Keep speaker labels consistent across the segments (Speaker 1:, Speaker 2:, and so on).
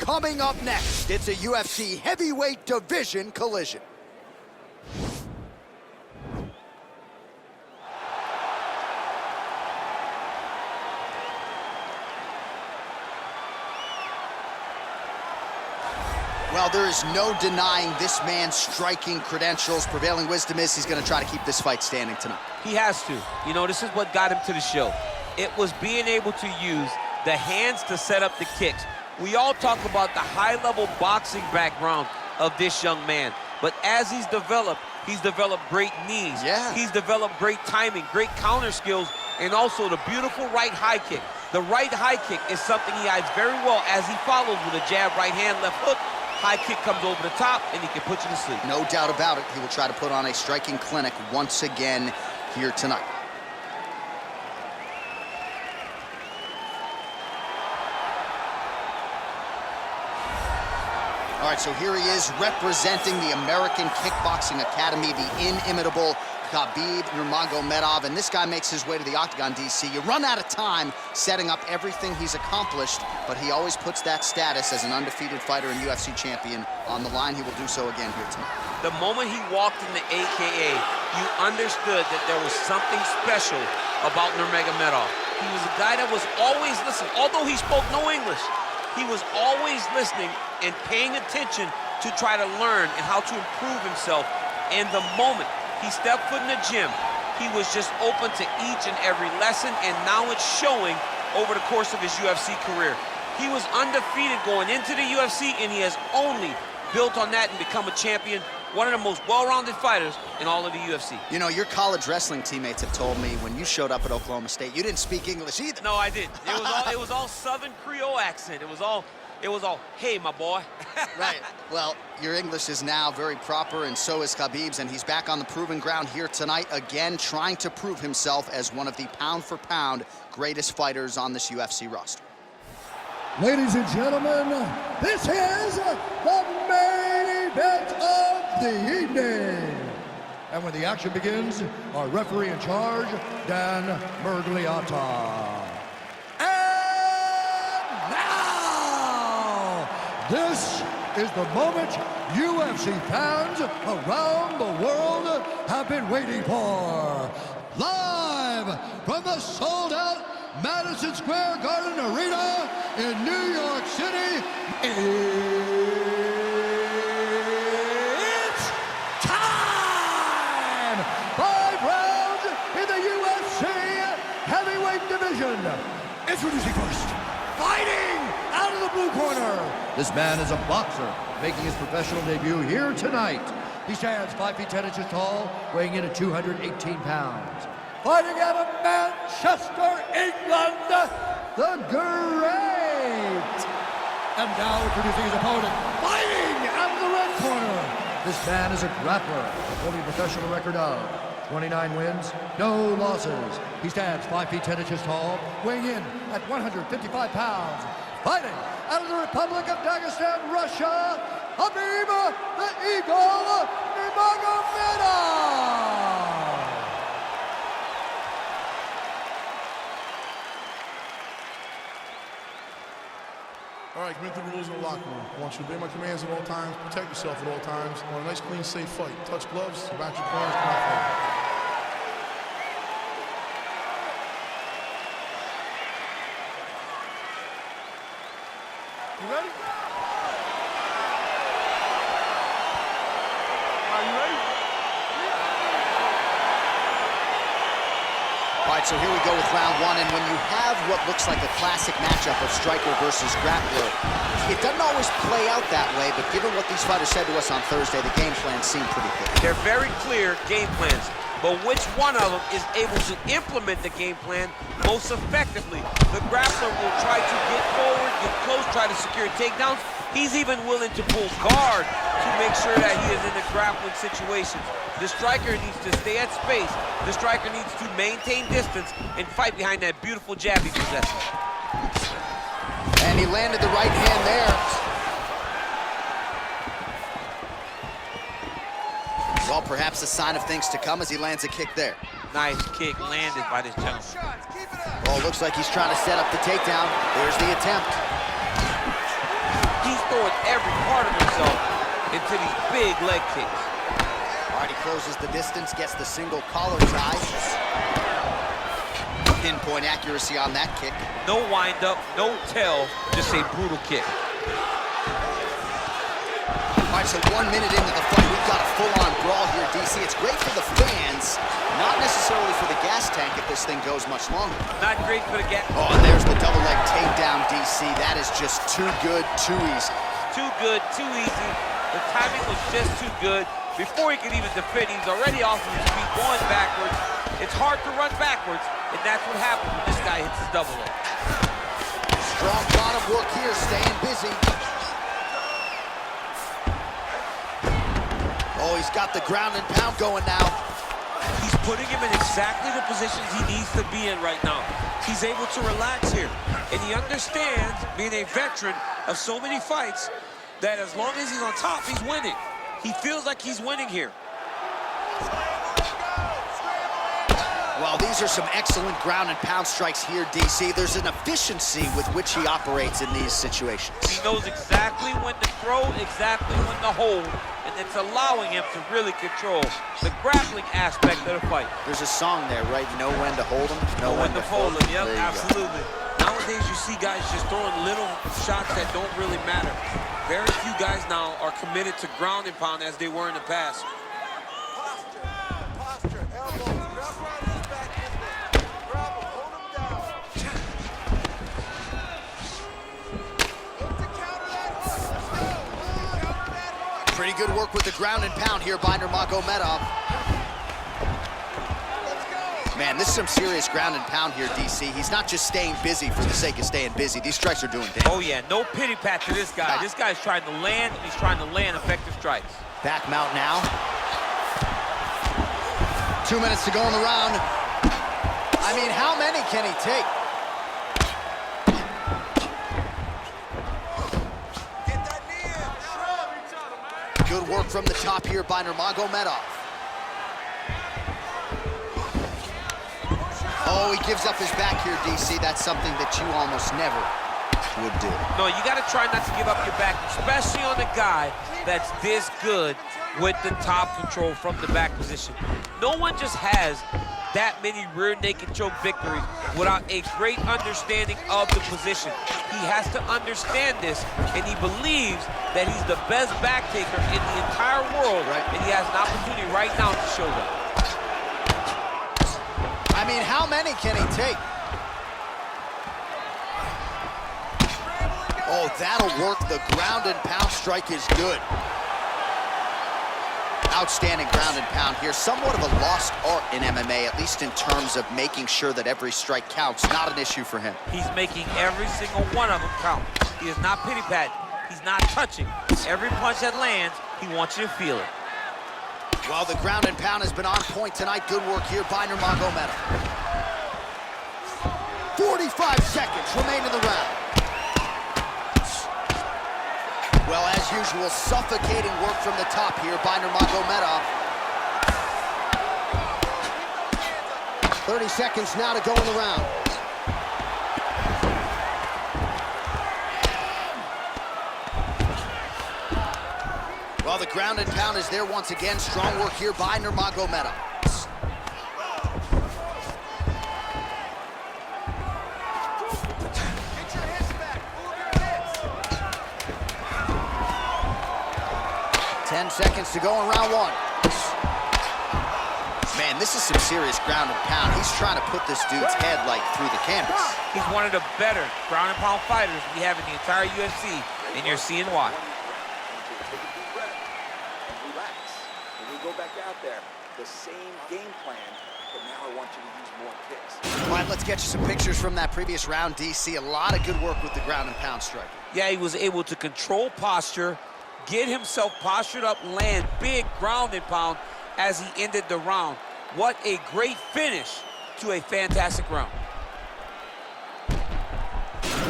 Speaker 1: Coming up next, it's a UFC heavyweight division collision. Well, there is no denying this man's striking credentials. Prevailing wisdom is he's going to try to keep this fight standing tonight.
Speaker 2: He has to. You know, this is what got him to the show. It was being able to use the hands to set up the kicks. We all talk about the high-level boxing background of this young man. But as he's developed great knees.
Speaker 1: Yeah.
Speaker 2: He's developed great timing, great counter skills, and also the beautiful right high kick. The right high kick is something he hides very well as he follows with a jab, right hand, left hook. High kick comes over the top, and he can put you to sleep.
Speaker 1: No doubt about it. He will try to put on a striking clinic once again here tonight. All right, so here he is representing the American Kickboxing Academy, the inimitable Khabib Nurmagomedov, and this guy makes his way to the octagon, DC. You run out of time setting up everything he's accomplished, but he always puts that status as an undefeated fighter and UFC champion on the line. He will do so again here tonight.
Speaker 2: The moment he walked in the AKA, you understood that there was something special about Nurmagomedov. He was a guy that was always listening. Although he spoke no English, he was always listening and paying attention to try to learn and how to improve himself. And the moment he stepped foot in the gym, he was just open to each and every lesson, and now it's showing over the course of his UFC career. He was undefeated going into the UFC, and he has only built on that and become a champion, one of the most well-rounded fighters in all of the UFC.
Speaker 1: You know, your college wrestling teammates have told me when you showed up at Oklahoma State, you didn't speak English either.
Speaker 2: No, I didn't. It was all Southern Creole accent. It was all, hey, my boy.
Speaker 1: Right. Well, your English is now very proper, and so is Khabib's, and he's back on the proving ground here tonight, again, trying to prove himself as one of the pound-for-pound greatest fighters on this UFC roster.
Speaker 3: Ladies and gentlemen, this is the main event of the evening. And when the action begins, our referee in charge, Dan Mergliata. This is the moment UFC fans around the world have been waiting for. Live from the sold-out Madison Square Garden Arena in New York City, it's time! 5 rounds in the UFC heavyweight division. Introducing first, fighting out of the blue corner. This man is a boxer, making his professional debut here tonight. He stands 5 feet 10 inches tall, weighing in at 218 pounds. Fighting out of Manchester, England, the Great. And now introducing his opponent, fighting out of the red corner. This man is a grappler, holding a professional record of 29 wins, no losses. He stands 5 feet 10 inches tall, weighing in at 155 pounds. Fighting out of the Republic of Dagestan, Russia, Khabib the Eagle Nurmagomedov.
Speaker 4: All right, commit the rules in the locker room. I want you to obey my commands at all times, protect yourself at all times. I want a nice, clean, safe fight. Touch gloves, about your corners, come out fight. You ready? Are you ready?
Speaker 1: All right, so here we go with round one, and when you have what looks like a classic matchup of striker versus grappler, it doesn't always play out that way, but given what these fighters said to us on Thursday, the game plans seem pretty clear.
Speaker 2: They're very clear game plans, but which one of them is able to implement the game plan most effectively? The grappler will try to get forward, get close, try to secure takedowns. He's even willing to pull guard to make sure that he is in the grappling situations. The striker needs to stay at space. The striker needs to maintain distance and fight behind that beautiful jab he possesses.
Speaker 1: And he landed the right hand there. Well, perhaps a sign of things to come as he lands a kick there.
Speaker 2: Nice kick landed by this gentleman.
Speaker 1: Well, looks like he's trying to set up the takedown. There's the attempt.
Speaker 2: He's throwing every part of himself into these big leg kicks.
Speaker 1: All right, he closes the distance, gets the single collar tie. Pinpoint accuracy on that kick.
Speaker 2: No wind-up, no tell, just a brutal kick.
Speaker 1: All right, so 1 minute into the fight, we've got a full-on brawl here, DC. It's great for the fans, not necessarily for the gas tank if this thing goes much longer.
Speaker 2: Not great for the gas.
Speaker 1: Oh, and there's the double leg takedown, DC. That is just too good, too easy.
Speaker 2: Too good, too easy. The timing was just too good. Before he could even defend, he's already off of his feet, going backwards. It's hard to run backwards, and that's what happens when this guy hits his double leg.
Speaker 1: Strong bottom work here, staying busy. Oh, he's got the ground and pound going now.
Speaker 2: He's putting him in exactly the positions he needs to be in right now. He's able to relax here, and he understands, being a veteran of so many fights, that as long as he's on top, he's winning. He feels like he's winning here.
Speaker 1: Well, these are some excellent ground and pound strikes here, DC. There's an efficiency with which he operates in these situations.
Speaker 2: He knows exactly when to throw, exactly when to hold, and it's allowing him to really control the grappling aspect of the fight.
Speaker 1: There's a song there, right? Know when to hold him, know when to fold him.
Speaker 2: Yep, absolutely. Nowadays, you see guys just throwing little shots that don't really matter. Very few guys now are committed to ground and pound as they were in the past.
Speaker 3: Posture, elbows, grab around his back, grab him, hold him down. Look to counter that hook, let's go. Counter that hook.
Speaker 1: Pretty good work with the ground and pound here by Nurmagomedov. Man, this is some serious ground and pound here, DC. He's not just staying busy for the sake of staying busy. These strikes are doing damage.
Speaker 2: Oh, yeah, no pity pat to this guy. This guy's trying to land, and he's trying to land effective strikes.
Speaker 1: Back mount now. 2 minutes to go in the round. I mean, how many can he take?
Speaker 3: Get that knee in.
Speaker 1: Good work from the top here by Nurmagomedov. Oh, he gives up his back here, DC. That's something that you almost never would do.
Speaker 2: No, you got to try not to give up your back, especially on a guy that's this good with the top control from the back position. No one just has that many rear naked choke victories without a great understanding of the position. He has to understand this, and he believes that he's the best back taker in the entire world, and he has an opportunity right now to show that.
Speaker 1: I mean, how many can he take? Oh, that'll work. The ground and pound strike is good. Outstanding ground and pound here. Somewhat of a lost art in MMA, at least in terms of making sure that every strike counts. Not an issue for him.
Speaker 2: He's making every single one of them count. He is not pity-patting. He's not touching. Every punch that lands, he wants you to feel it.
Speaker 1: Well, the ground and pound has been on point tonight. Good work here by Nurmagomedov. 45 seconds remain in the round. Well, as usual, suffocating work from the top here by Nurmagomedov. 30 seconds now to go in the round. Well, the ground and pound is there once again. Strong work here by Nurmagomedov.
Speaker 3: Get your hips back, move your hips.
Speaker 1: 10 seconds to go in round one. Man, this is some serious ground and pound. He's trying to put this dude's head like through the canvas.
Speaker 2: He's one of the better ground and pound fighters we have in the entire UFC, and you're seeing why.
Speaker 5: Go back out there, the same game plan, but now I want you to use more kicks.
Speaker 1: All right, let's get you some pictures from that previous round, DC. A lot of good work with the ground and pound striking.
Speaker 2: Yeah, he was able to control posture, get himself postured up, land big ground and pound as he ended the round. What a great finish to a fantastic round.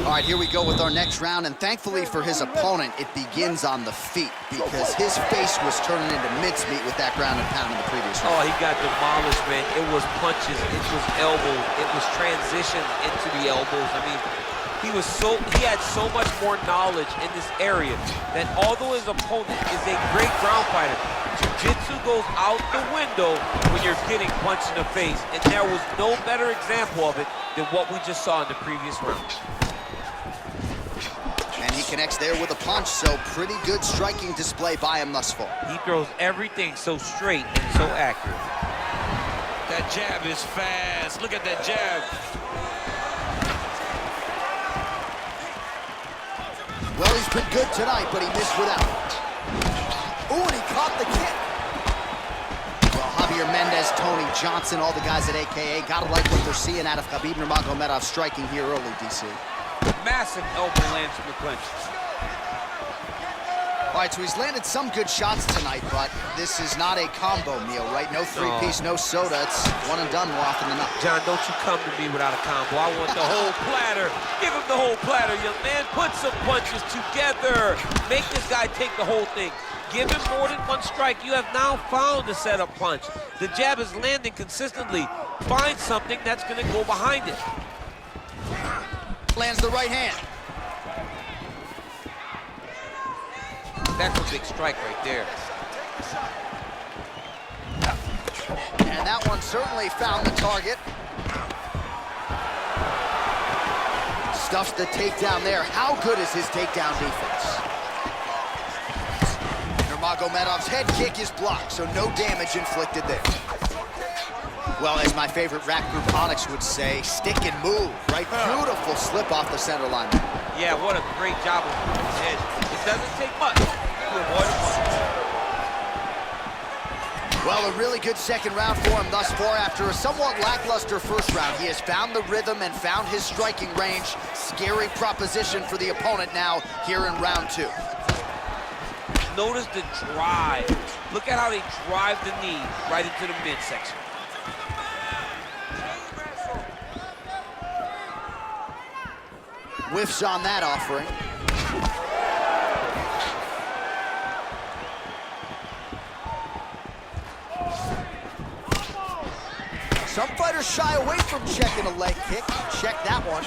Speaker 1: All right, here we go with our next round, and thankfully for his opponent, it begins on the feet because his face was turning into mincemeat with that ground and pound in the previous round.
Speaker 2: Oh, he got demolished, man. It was punches, it was elbows, it was transitions into the elbows. I mean, he He had so much more knowledge in this area that although his opponent is a great ground fighter, jiu-jitsu goes out the window when you're getting punched in the face, and there was no better example of it than what we just saw in the previous round.
Speaker 1: And he connects there with a punch, so pretty good striking display by him thus far.
Speaker 2: He throws everything so straight and so accurate.
Speaker 6: That jab is fast. Look at that jab.
Speaker 1: Well, he's been good tonight, but he missed without. Ooh, and he caught the kick. Well, Javier Mendez, Tony Johnson, all the guys at AKA, gotta like what they're seeing out of Khabib Nurmagomedov striking here early, DC.
Speaker 2: Massive elbow lands from the clinch.
Speaker 1: All right, so he's landed some good shots tonight, but this is not a combo meal, right? No three-piece, no soda. It's one and done more often than not.
Speaker 2: John, don't you come to me without a combo. I want the whole platter. Give him the whole platter, young man. Put some punches together. Make this guy take the whole thing. Give him more than one strike. You have now found the setup punch. The jab is landing consistently. Find something that's going to go behind it.
Speaker 1: Lands the right hand.
Speaker 2: That's a big strike right there.
Speaker 1: And that one certainly found the target. Stuffs the takedown there. How good is his takedown defense? Nurmagomedov's head kick is blocked, so no damage inflicted there. Well, as my favorite rap group Onyx would say, stick and move, right? Beautiful slip off the center line.
Speaker 2: Yeah, what a great job of moving his head. It doesn't take much to avoid a punch.
Speaker 1: Well, a really good second round for him thus far. After a somewhat lackluster first round, he has found the rhythm and found his striking range. Scary proposition for the opponent now here in round two.
Speaker 2: Notice the drive. Look at how they drive the knee right into the midsection.
Speaker 1: Whiffs on that offering. Some fighters shy away from checking a leg kick. Check that one.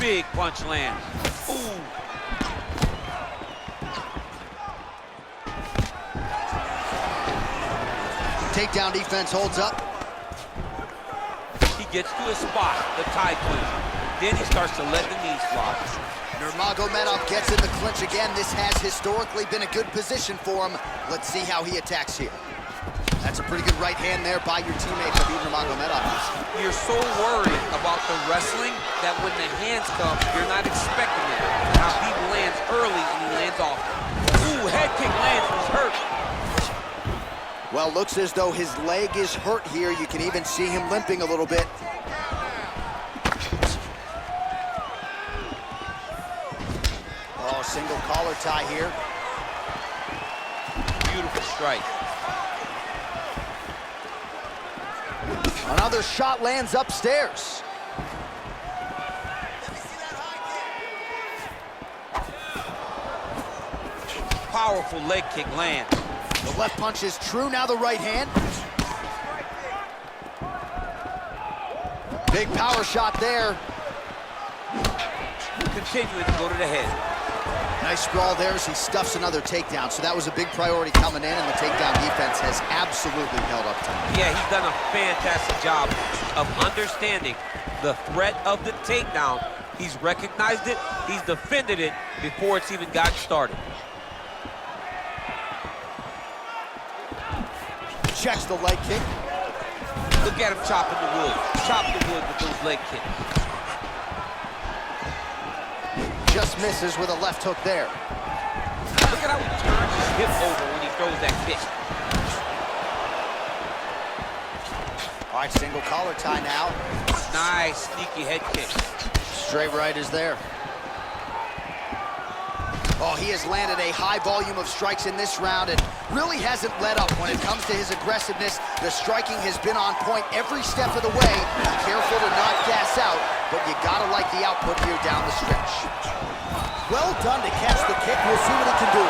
Speaker 2: Big punch lands. Ooh.
Speaker 1: Takedown defense holds up.
Speaker 2: He gets to his spot, the tie clinch. Then he starts to let the knees fly.
Speaker 1: Nurmagomedov gets in the clinch again. This has historically been a good position for him. Let's see how he attacks here. That's a pretty good right hand there by your teammate, Khabib Nurmagomedov.
Speaker 2: You're so worried about the wrestling that when the hands come, you're not expecting it. Khabib lands early and he lands often. Ooh, head kick lands, he's hurt.
Speaker 1: Well, looks as though his leg is hurt here. You can even see him limping a little bit. Oh, single collar tie here.
Speaker 2: Beautiful strike.
Speaker 1: Another shot lands upstairs.
Speaker 2: Powerful leg kick lands.
Speaker 1: The left punch is true, now the right hand. Big power shot there.
Speaker 2: Continuing to go to the head.
Speaker 1: Nice sprawl there as he stuffs another takedown. So that was a big priority coming in, and the takedown defense has absolutely held up tonight.
Speaker 2: Yeah, he's done a fantastic job of understanding the threat of the takedown. He's recognized it, he's defended it before it's even gotten started.
Speaker 1: Checks the leg kick.
Speaker 2: Look at him chopping the wood. Chopping the wood with those leg kicks.
Speaker 1: Just misses with a left hook there.
Speaker 2: Look at how he turns his hip over when he throws that kick.
Speaker 1: All right, single collar tie now.
Speaker 2: Nice, sneaky head kick.
Speaker 1: Straight right is there. Oh, he has landed a high volume of strikes in this round and really hasn't let up when it comes to his aggressiveness. The striking has been on point every step of the way. Be careful to not gas out, but you gotta like the output here down the stretch. Well done to catch the kick. We'll see what he can do.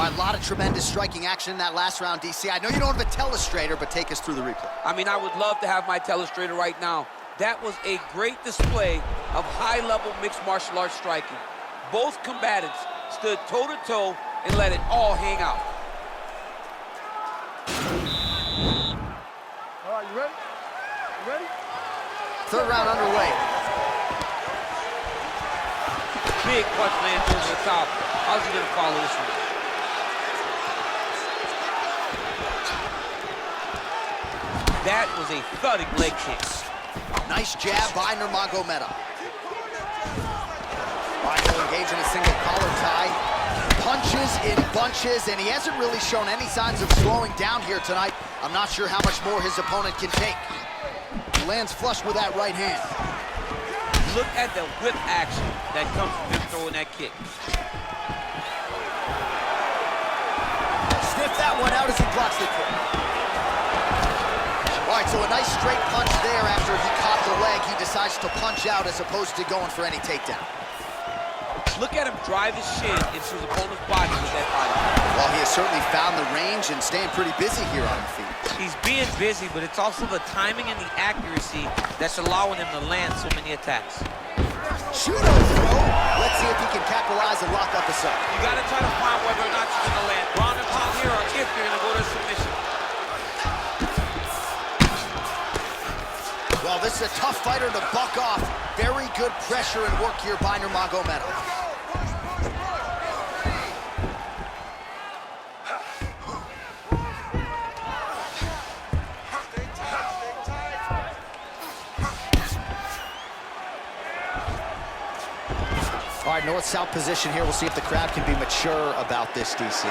Speaker 1: All right, a lot of tremendous striking action in that last round, DC. I know you don't have a telestrator, but take us through the replay.
Speaker 2: I mean, I would love to have my telestrator right now. That was a great display of high-level mixed martial arts striking. Both combatants stood toe-to-toe and let it all hang out.
Speaker 3: All right, you ready? You ready?
Speaker 1: Third round underway.
Speaker 2: Big punch lands over the top. How's he gonna follow this one? That was a thudding leg kick.
Speaker 1: Nice jab by Nurmagomedov. All right, he'll engage in a single collar tie. Punches in bunches, and he hasn't really shown any signs of slowing down here tonight. I'm not sure how much more his opponent can take. He lands flush with that right hand.
Speaker 2: Look at the whip action that comes from him throwing that kick.
Speaker 1: Sniff that one out as he blocks the kick. All right, so a nice straight punch there after he caught the leg. He decides to punch out as opposed to going for any takedown.
Speaker 2: Look at him drive his shin into his opponent's body with that body.
Speaker 1: Well, he has certainly found the range and staying pretty busy here on the feet.
Speaker 2: He's being busy, but it's also the timing and the accuracy that's allowing him to land so many attacks.
Speaker 1: Judo throw. Let's see if he can capitalize and lock up a sub.
Speaker 2: You got to try to find whether or not you're going to land ground and pound here or if you're going to go to submission.
Speaker 1: Well, this is a tough fighter to buck off. Very good pressure and work here by Nurmagomedov. All right, north-south position here. We'll see if the crowd can be mature about this, DC.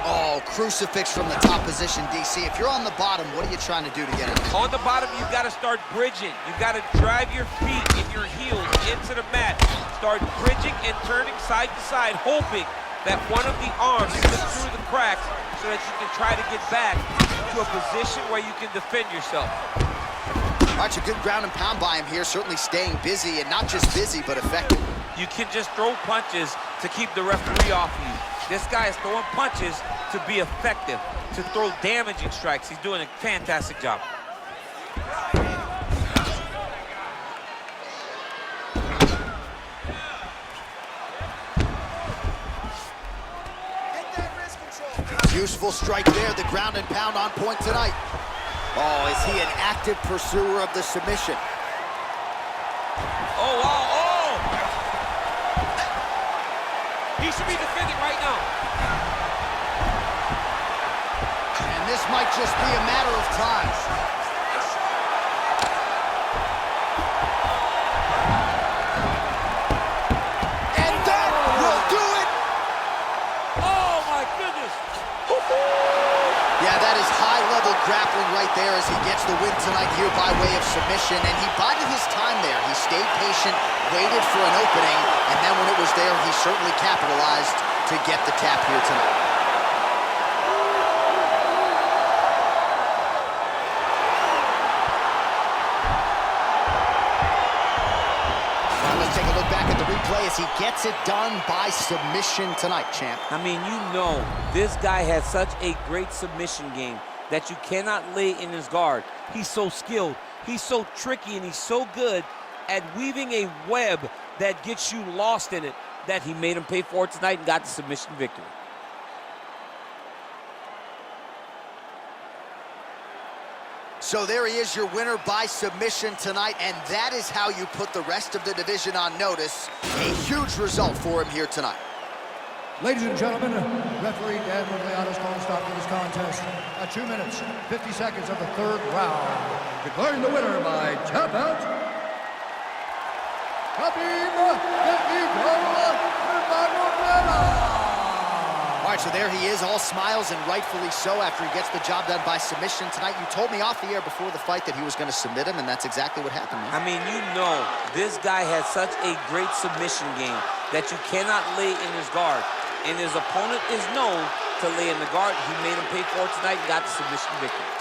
Speaker 1: Oh, crucifix from the top position, DC. If you're on the bottom, what are you trying to do to get in?
Speaker 2: On the bottom, you've got to start bridging. You've got to drive your feet and your heels into the mat. Start bridging and turning side to side, hoping that one of the arms slips through the cracks so that you can try to get back to a position where you can defend yourself.
Speaker 1: All right, a good ground and pound by him here, certainly staying busy, and not just busy, but effective.
Speaker 2: You can just throw punches to keep the referee off you. This guy is throwing punches to be effective, to throw damaging strikes. He's doing a fantastic job.
Speaker 1: Useful strike there, the ground and pound on point tonight. Oh, is he an active pursuer of the submission?
Speaker 2: Oh, wow, oh! He should be defending right now.
Speaker 1: And this might just be a matter of time. And that will do it!
Speaker 2: Oh, my goodness!
Speaker 1: Yeah, that is high-level grappling right there as he gets the win tonight here by way of submission. And he bided his time there. He stayed patient, waited for an opening, and then when it was there, he certainly capitalized to get the tap here tonight. Let's take a look back at the replay as he gets it done by submission tonight, champ.
Speaker 2: I mean, you know, this guy has such a great submission game that you cannot lay in his guard. He's so skilled, he's so tricky, and he's so good at weaving a web that gets you lost in it that he made him pay for it tonight and got the submission victory.
Speaker 1: So there he is, your winner by submission tonight, and that is how you put the rest of the division on notice. A huge result for him here tonight.
Speaker 3: Ladies and gentlemen, referee Dan Miragliotta's calling stop to this contest at 2 minutes, 50 seconds of the third round. Declaring the winner by tap out, Khabib Nurmagomedov.
Speaker 1: All right, so there he is, all smiles, and rightfully so after he gets the job done by submission tonight. You told me off the air before the fight that he was going to submit him, and that's exactly what happened, man.
Speaker 2: I mean, you know, this guy has such a great submission game that you cannot lay in his guard. And his opponent is known to lay in the guard. He made him pay for it tonight and got the submission victory.